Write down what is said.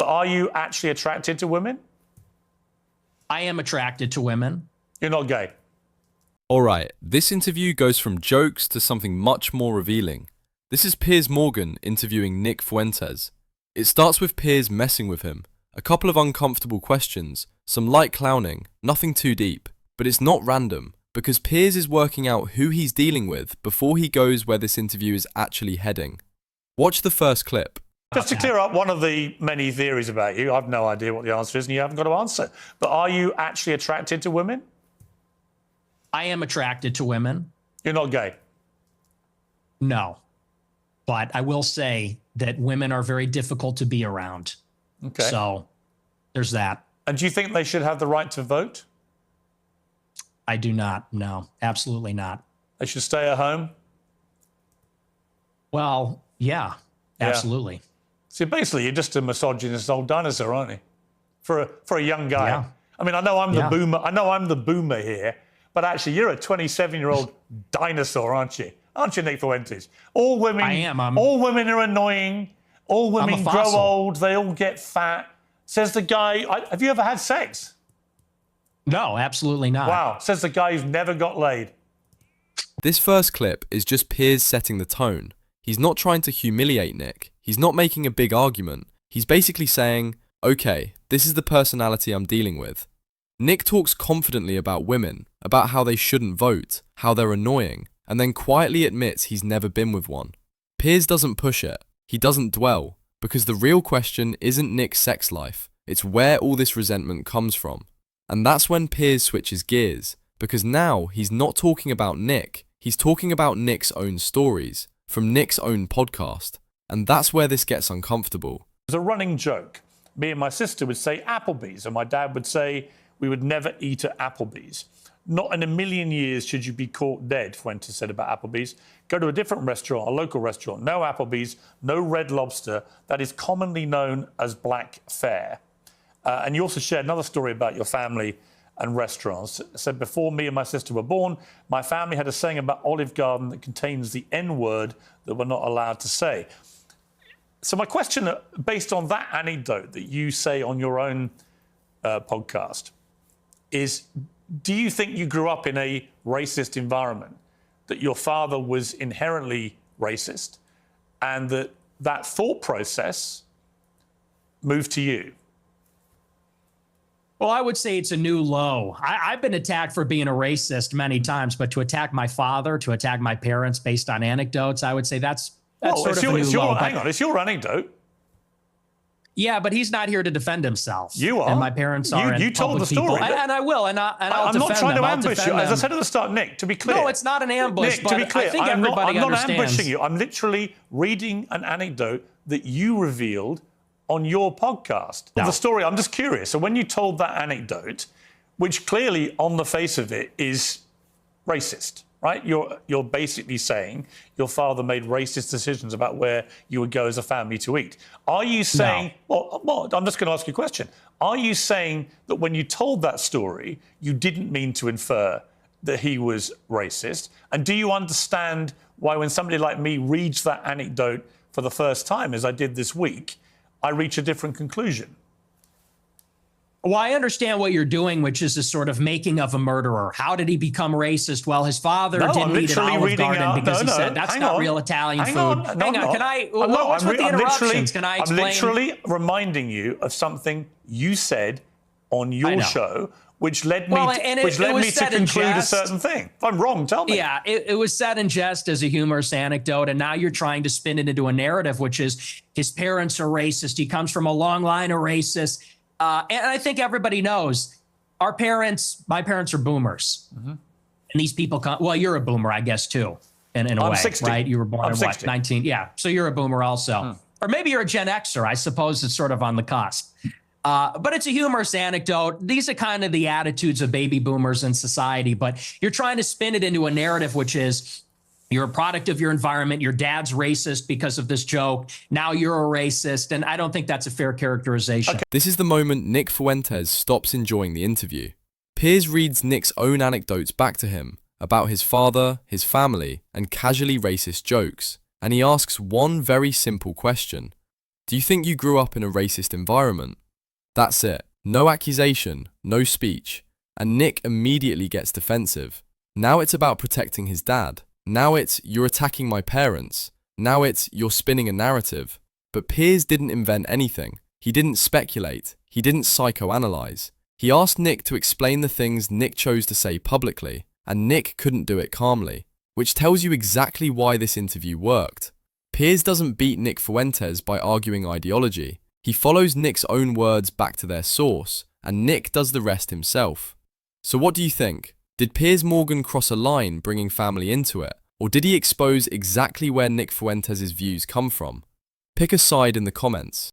But are you actually attracted to women? I am attracted to women. You're not gay. Alright, this interview goes from jokes to something much more revealing. This is Piers Morgan interviewing Nick Fuentes. It starts with Piers messing with him, a couple of uncomfortable questions, some light clowning, nothing too deep. But it's not random, because Piers is working out who he's dealing with before he goes where this interview is actually heading. Watch the first clip. Just to clear up one of the many theories about you, I've no idea what the answer is and you haven't got to answer. But are you actually attracted to women? I am attracted to women. You're not gay. No. But I will say that women are very difficult to be around. Okay. So there's that. And do you think they should have the right to vote? I do not. No, absolutely not. They should stay at home? Well, yeah, absolutely. See, basically, you're just a misogynist old dinosaur, aren't you? For a young guy. Yeah. I mean, I know I'm the boomer. I know I'm the boomer here, but actually, you're a 27-year-old dinosaur, aren't you? Aren't you, Nick Fuentes? All women. I am. All women are annoying. All women grow fossil. old. They all get fat. Says the guy. Have you ever had sex? No, absolutely not. Wow. Says the guy who's never got laid. This first clip is just Piers setting the tone. He's not trying to humiliate Nick. He's not making a big argument. He's basically saying, okay, this is the personality I'm dealing with. Nick talks confidently about women, about how they shouldn't vote, how they're annoying, and then quietly admits he's never been with one. Piers doesn't push it. He doesn't dwell, because the real question isn't Nick's sex life. It's where all this resentment comes from. And that's when Piers switches gears, because now he's not talking about Nick. He's talking about Nick's own stories, from Nick's own podcast. And that's where this gets uncomfortable. It was a running joke. Me and my sister would say Applebee's, and my dad would say we would never eat at Applebee's. Not in a million years should you be caught dead, Fuentes said about Applebee's. Go to a different restaurant, a local restaurant. No Applebee's, no Red Lobster. That is commonly known as black fare. And you also shared another story about your family and restaurants. Said, before me and my sister were born, my family had a saying about Olive Garden that contains the N-word that we're not allowed to say. So my question, based on that anecdote that you say on your own podcast, is do you think you grew up in a racist environment, that your father was inherently racist, and that thought process moved to you? Well, I would say it's a new low. I've been attacked for being a racist many times, but to attack my father, to attack my parents based on anecdotes, I would say that's sort of a new low. Hang on, it's your anecdote. Yeah, but he's not here to defend himself. You are. And my parents are. You told the story. And I will. And I'll defend them. I'm not trying to ambush you. As I said at the start, Nick, to be clear. No, it's not an ambush. Nick, to be clear, I think I'm everybody not understands. ambushing you. I'm literally reading an anecdote that you revealed on your podcast. No. The story, I'm just curious. So when you told that anecdote, which clearly on the face of it is racist, right? You're basically saying your father made racist decisions about where you would go as a family to eat. Are you saying, well, I'm just going to ask you a question. Are you saying that when you told that story, you didn't mean to infer that he was racist? And do you understand why when somebody like me reads that anecdote for the first time, as I did this week, I reach a different conclusion? Well, I understand what you're doing, which is a sort of making of a murderer. How did he become racist? Well, his father didn't eat at Olive Garden because he said that's not real Italian food. Hang on, can I? What's with the interruptions? Can I explain? I'm literally reminding you of something you said on your show, which led me to conclude a certain thing. If I'm wrong, tell me. Yeah, it was said in jest as a humorous anecdote, and now you're trying to spin it into a narrative, which is his parents are racist. He comes from a long line of racists. And I think everybody knows my parents are boomers. Mm-hmm. And these people come, well, you're a boomer, I guess, too, in a way, 60. Right? You were born in 60. 19? Yeah. So you're a boomer also. Or maybe you're a Gen Xer. I suppose it's sort of on the cusp. But it's a humorous anecdote. These are kind of the attitudes of baby boomers in society. But you're trying to spin it into a narrative, which is you're a product of your environment. Your dad's racist because of this joke. Now you're a racist. And I don't think that's a fair characterization. Okay. This is the moment Nick Fuentes stops enjoying the interview. Piers reads Nick's own anecdotes back to him about his father, his family, and casually racist jokes. And he asks one very simple question. Do you think you grew up in a racist environment? That's it. No accusation, no speech. And Nick immediately gets defensive. Now it's about protecting his dad. Now it's, you're attacking my parents. Now it's, you're spinning a narrative. But Piers didn't invent anything. He didn't speculate. He didn't psychoanalyze. He asked Nick to explain the things Nick chose to say publicly, and Nick couldn't do it calmly, which tells you exactly why this interview worked. Piers doesn't beat Nick Fuentes by arguing ideology. He follows Nick's own words back to their source, and Nick does the rest himself. So what do you think? Did Piers Morgan cross a line bringing family into it, or did he expose exactly where Nick Fuentes' views come from? Pick a side in the comments.